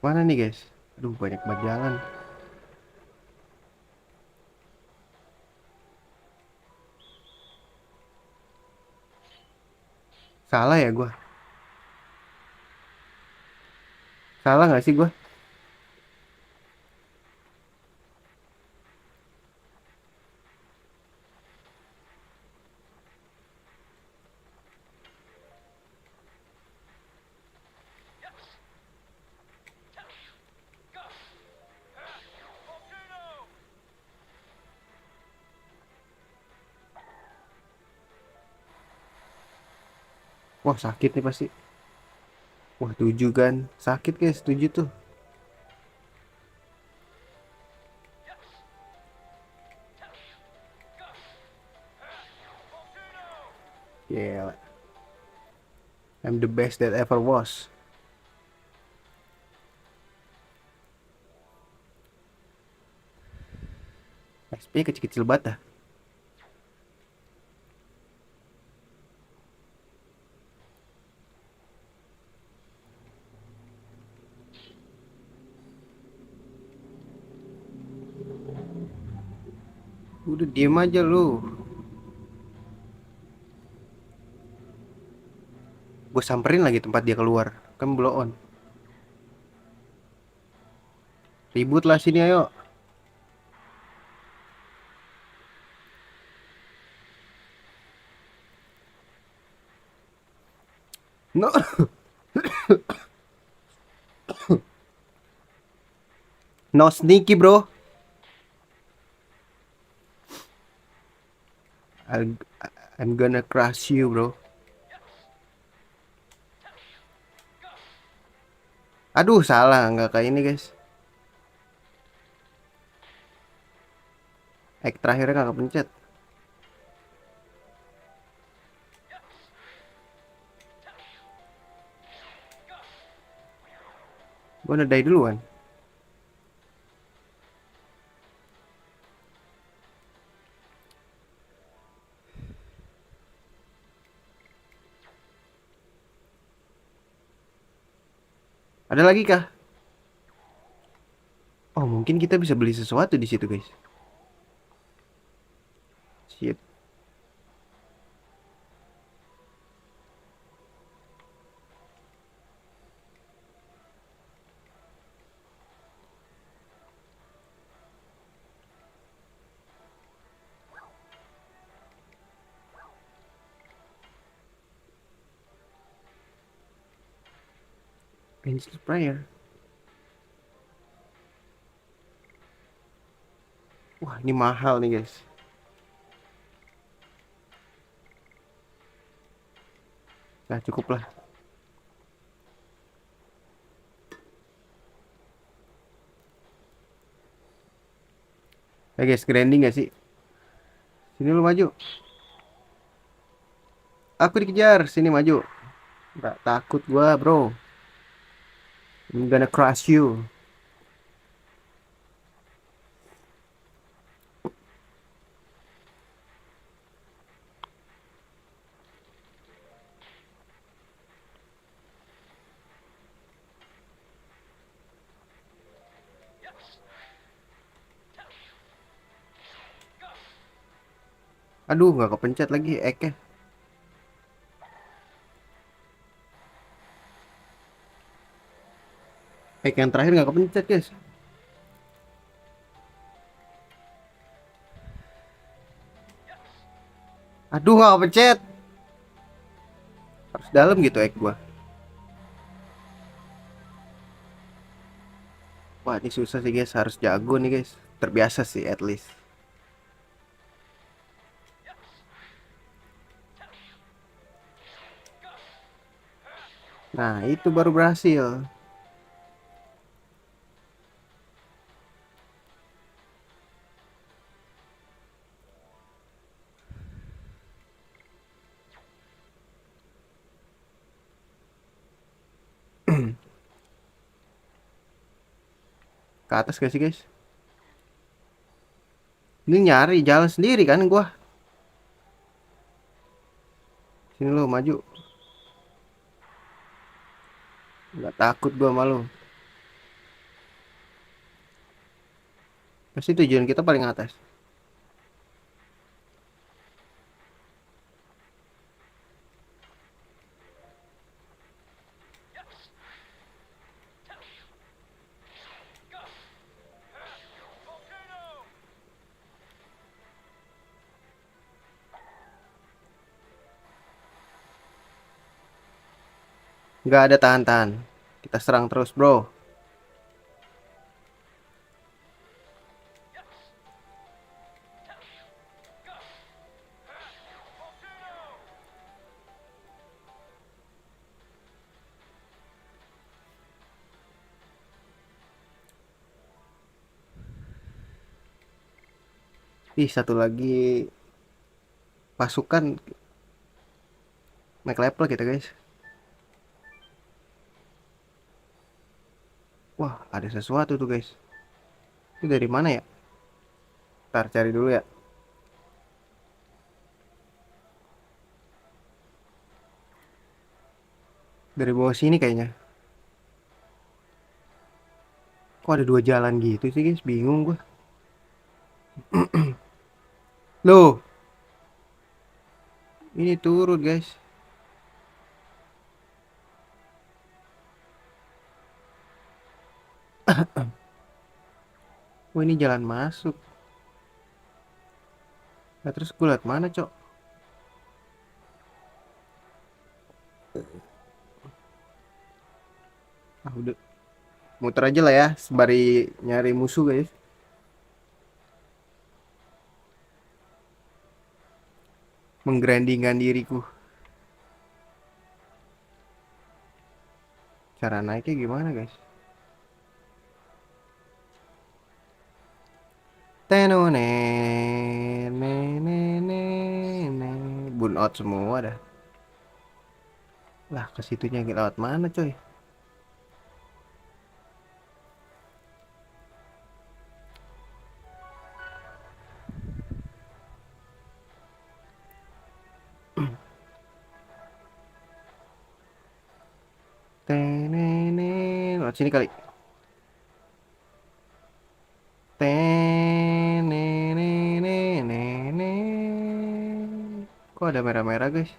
Mana nih guys? Aduh banyak banget jalan. Salah ya gua? Salah nggak sih gua? Wah sakit nih pasti. Wah 7 kan. Sakit guys 7 tuh. Yeah, I'm the best that ever was. XP kecil-kecil banget dah. Udah diem aja lu. Gue samperin lagi tempat dia keluar. Kan blow on. Ribut lah sini ayo. No. No sneaky bro. I'll, I'm gonna crush you bro. Aduh salah nggak kayak ini guys. Terakhirnya nggak kepencet. Gue udah die duluan. Ada lagi kah? Oh mungkin kita bisa beli sesuatu di situ guys. Shit. Pencil sprayer. Wah ini mahal nih guys. Nah cukup lah. Ya guys grinding gak sih? Sini lu maju. Aku dikejar. Sini maju. Nggak takut gua bro. I'm gonna crush you. Aduh nggak kepencet lagi eknya. Ek yang terakhir nggak kepencet guys. Aduh nggak kepencet. Harus dalam gitu ek gua. Wah ini susah sih guys. Harus jago nih guys. Terbiasa sih at least. Nah itu baru berhasil. Ke atas gak sih guys? Ini nyari jalan sendiri kan gua. Sini lu maju. Nggak takut gua malu. Pasti tujuan kita paling atas. Nggak ada tahan-tahan. Kita serang terus, bro. Ih, satu lagi pasukan naik level kita, guys. Wah, ada sesuatu tuh, guys. Itu dari mana ya? Ntar cari dulu ya. Dari bawah sini kayaknya. Kok ada dua jalan gitu sih, guys? Bingung gua. Loh, ini turun, guys. Oh, ini jalan masuk. Nah, terus gue liat mana, Cok? Ah, udah. Muter aja lah ya, sembari nyari musuh, guys. Menggrandingkan diriku. Cara naiknya gimana, guys? Bun out semua dah. Lah, ke situnya lewat mana, coy? Lewat sini kali. Kok ada merah-merah, guys?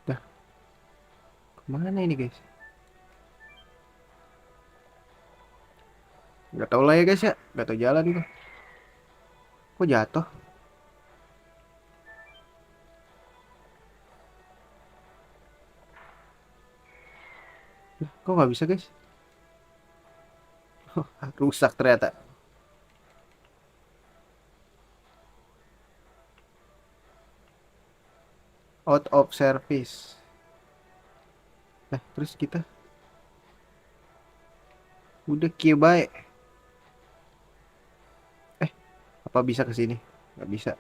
Dah, kemana ini, guys? Gak tau lah ya, guys ya. Gak tau jalan gua. Kok jatuh? Kok nggak bisa, guys? Rusak ternyata. Out of service. Terus kita udah kia baik. Eh, apa bisa ke sini? Nggak bisa.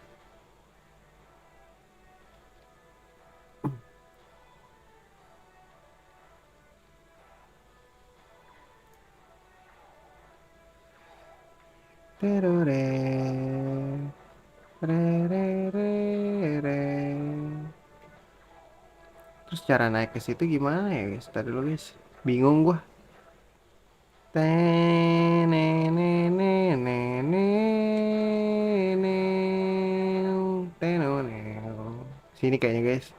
Terore. Re, re, re, re. Terus cara naik ke situ gimana ya, guys? Tadi dulu, guys. Bingung gua. Sini kayaknya, guys.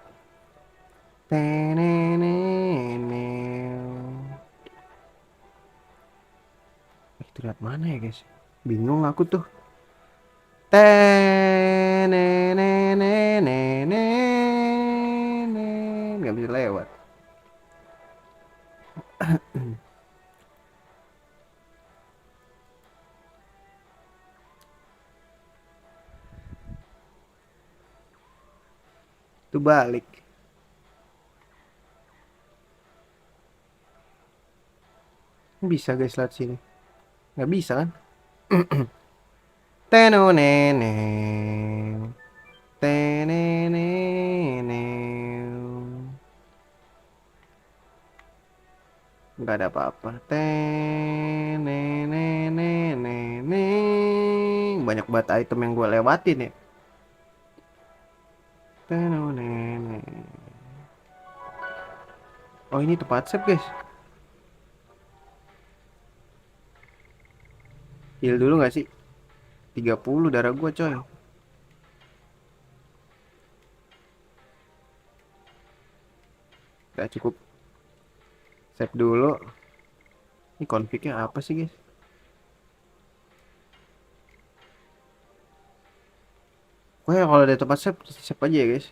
Itu lihat mana ya, guys? Bingung aku tuh. Nggak bisa lewat. Tuh balik. Bisa, guys, lewat sini. Nggak bisa kan? Tenoneneng. Teneneneng. Nggak ada apa-apa. Teneneneng. Banyak banget item yang gue lewatin ya. Tenoneneng. Oh, ini tempat save, guys. Heal dulu gak sih? 30 darah gua coy. Udah cukup. Save dulu. Ini config-nya apa sih guys? Pokoknya kalau ada tempat save, save aja ya guys.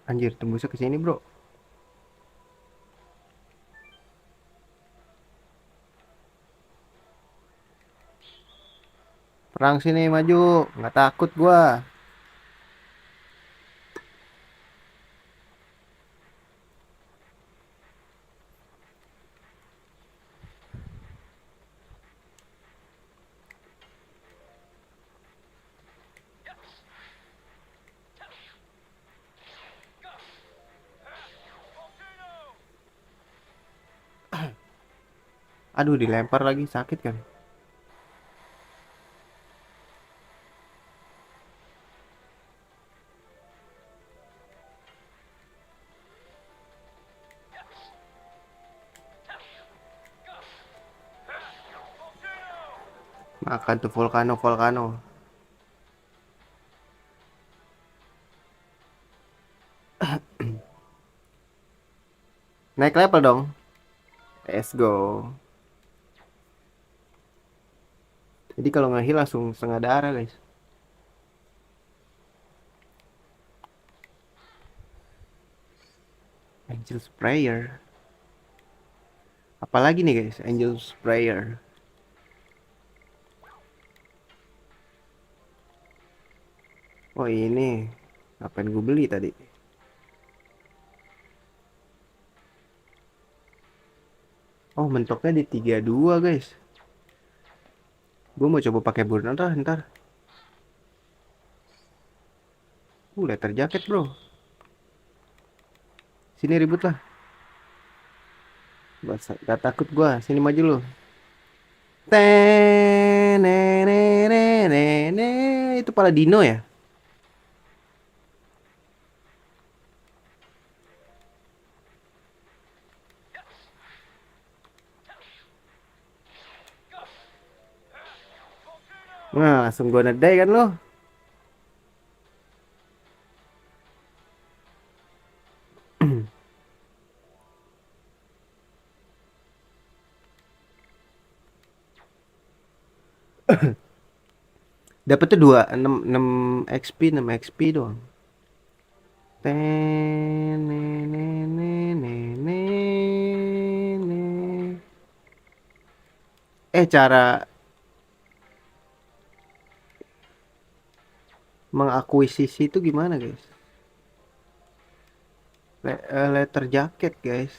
Anjir, tembusnya ke sini bro. Perang sini maju, nggak takut gua. Aduh, dilempar lagi sakit kan. Makan tuh volcano volcano. Naik level dong. Let's go. Jadi kalau nggak heal langsung setengah darah guys. Angel Sprayer. Apalagi nih guys, Angel Sprayer. Oh ini, ngapain gue beli tadi? Oh mentoknya di 32 guys. Gue mau coba pakai burner dah ntar. Leather jacket bro. Sini ribut lah. Gak takut gue. Sini maju lu. Itu pala dino ya? Nah, langsung gue nedai kan lo. Dapetnya 2 6 XP 6 XP doang. Cara mengakuisisi itu gimana guys? Leather jacket guys.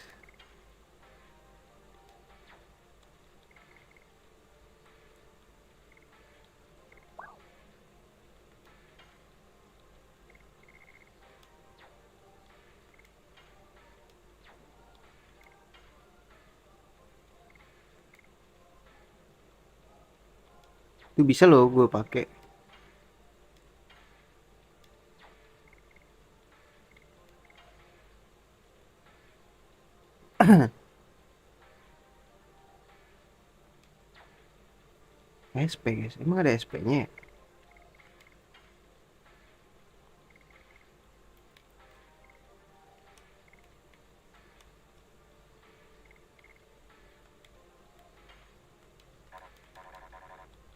Itu bisa loh gue pakai. SP guys, emang ada SP-nya ya?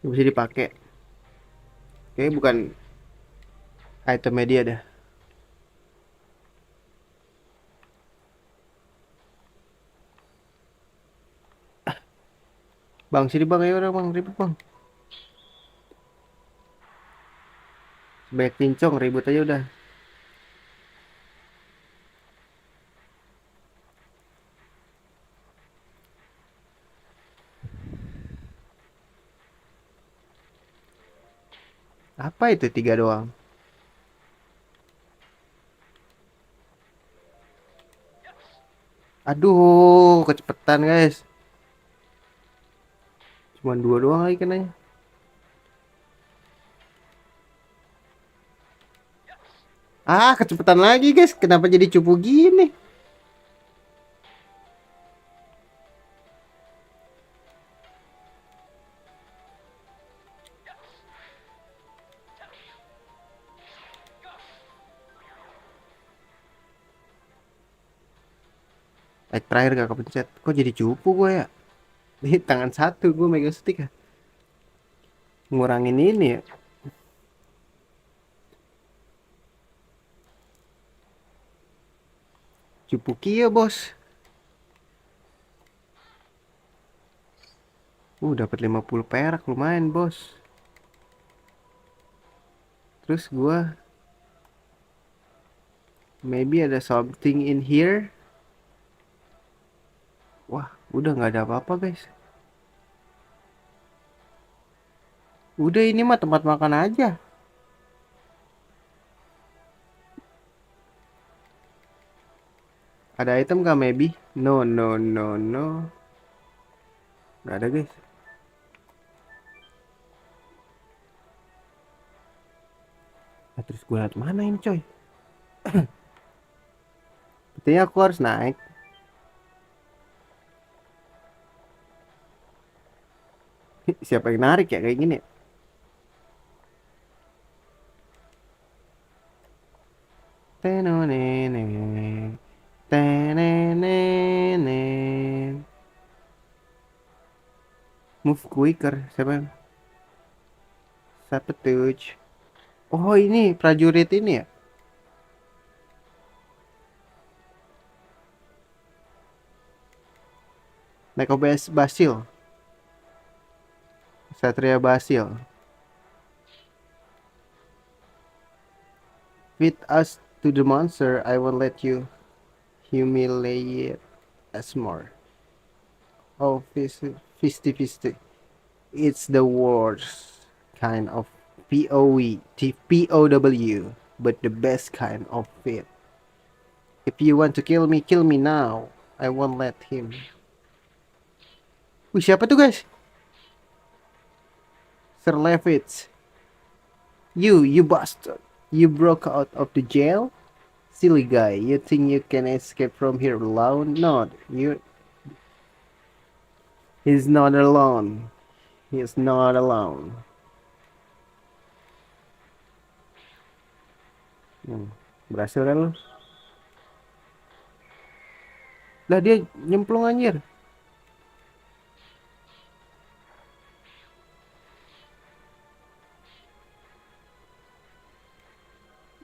Bisa dipakai. Kayaknya bukan item media dah. Bang, sini bang, ayo bang, ribut bang. Sebanyak cincong, ribut aja udah. Apa itu 3 doang? Aduh, kecepetan guys. Cuman dua doang lagi kenanya. Ah, kecepatan lagi guys. Kenapa jadi cupu gini? Terakhir gak kepencet. Kok jadi cupu gue ya? Di tangan satu gue megang stick ya. Ngurangin ini ya. Cupu kia bos. Dapat 50 perak lumayan bos. Terus gua maybe ada something in here. Wah, udah nggak ada apa-apa guys. Udah ini mah tempat makan aja. Ada item gak maybe? No, no, no, no. Nggak ada guys. Nah, terus gue liat mana ini coy? Berarti aku harus naik. Siapa yang narik ya kayak gini? Tenonene. Tenenene. Move quicker. Siapa tuh? Oh ini prajurit ini ya? Naik OBS Basil. Satria Basil. Feed us to the monster. I won't let you humiliate us more. Oh, fisty fisty. It's the worst kind of POE, POW, but the best kind of fit. If you want to kill me now. I won't let him. Wih, siapa tuh guys? Sir Levitz. You bastard. You broke out of the jail? Silly guy, you think you can escape from here alone? No, he's not alone. He's not alone. Berhasil kan lu? Lah dia nyemplung anjir.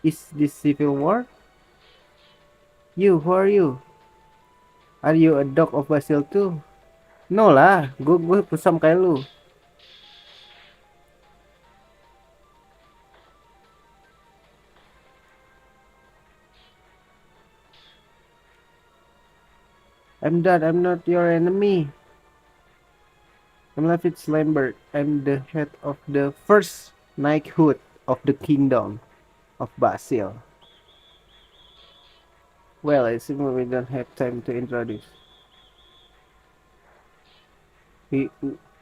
Is this civil war? You, who are you? Are you a dog of Basil too? No lah, gue pusam kayak lu. I'm done, I'm not your enemy. I'm Lafitz Lambert. I'm the head of the first knighthood of the kingdom of Basil. Well, I assume we don't have time to introduce.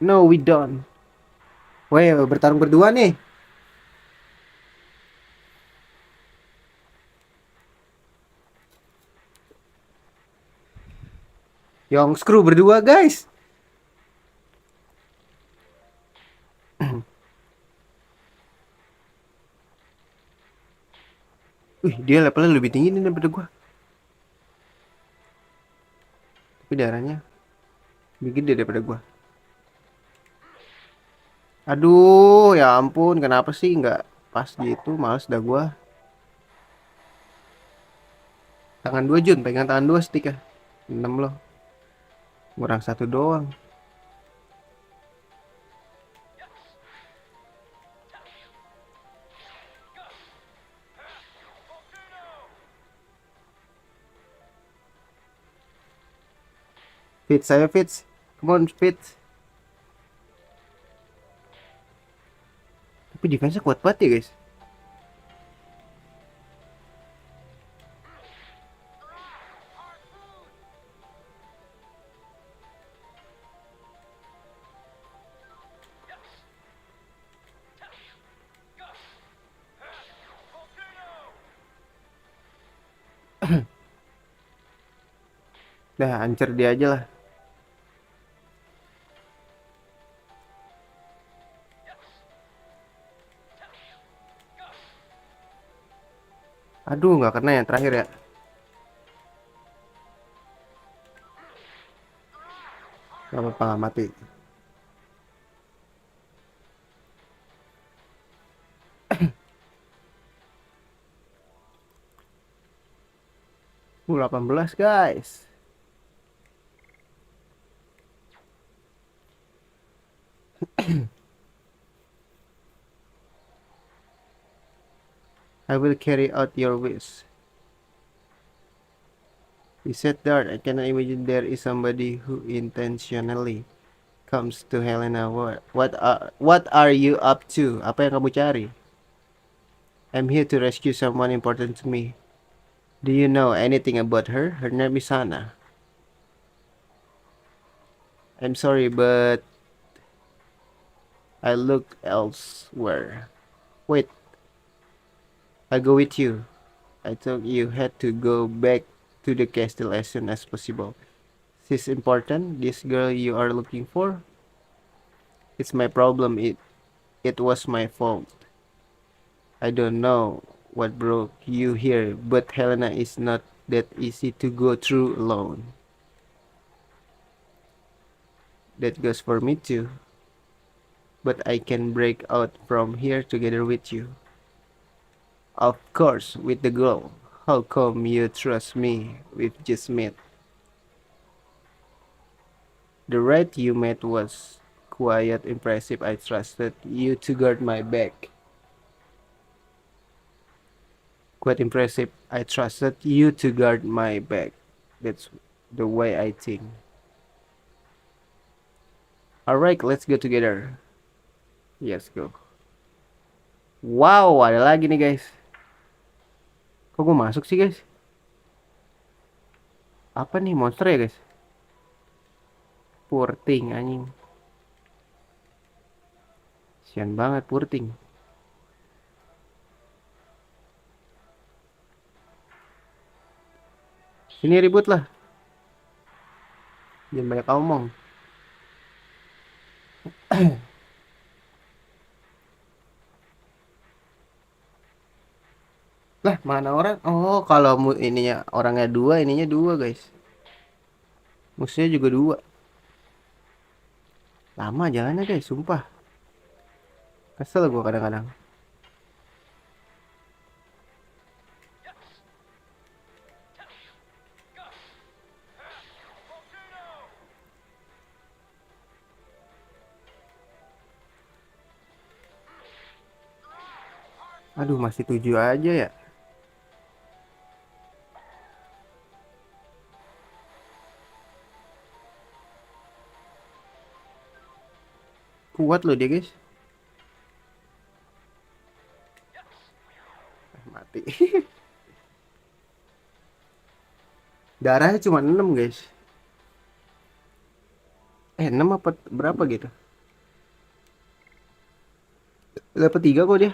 No, we don't. Weh, bertarung berdua nih. Young Screw berdua, guys. Wih, dia levelnya lebih tinggi nih daripada gua. Tapi darahnya lebih gede daripada gua. Aduh, ya ampun, kenapa sih nggak pas gitu? Males dah gua. Tangan dua Jun, pegang tangan dua stick ya. 6 loh. Kurang satu doang. Fits saya Fits. Come on Fits. Tapi defense-nya kuat banget ya guys. Dah, ancer dia aja lah. Aduh, nggak kena yang terakhir ya. Gak apa-apa, nggak mati. U 18 guys. I will carry out your wish. He said that I cannot imagine there is somebody who intentionally comes to Helena. What are you up to? Apa yang kamu cari? I'm here to rescue someone important to me. Do you know anything about her? Her name is Hannah. I'm sorry, but I looked elsewhere. Wait, I'll go with you. I thought you had to go back to the castle as soon as possible. She's important, this girl you are looking for? It's my problem. It was my fault. I don't know what brought you here, but Helena is not that easy to go through alone. That goes for me too. But I can break out from here together with you. Of course, with the girl. How come you trust me? We've just met. The ride you met was quite impressive. I trusted you to guard my back. Quite impressive. I trusted you to guard my back. That's the way I think. Alright, let's go together. Yes, go. Wow, ada lagi nih guys. Kok gue masuk sih guys? Apa nih monster ya guys? Poor thing anjing. Sian banget poor thing. Sini ribut lah. Jangan banyak ngomong. Lah, mana orang? Oh, kalau ininya orangnya dua, ininya dua guys. Musuhnya juga dua. Lama jalannya guys, sumpah. Kesel gue kadang-kadang. Aduh, masih 7 aja ya. Kuat loh dia guys. Mati. Darahnya cuma 6 guys. 6 apa berapa gitu? Dapat 3 kok dia.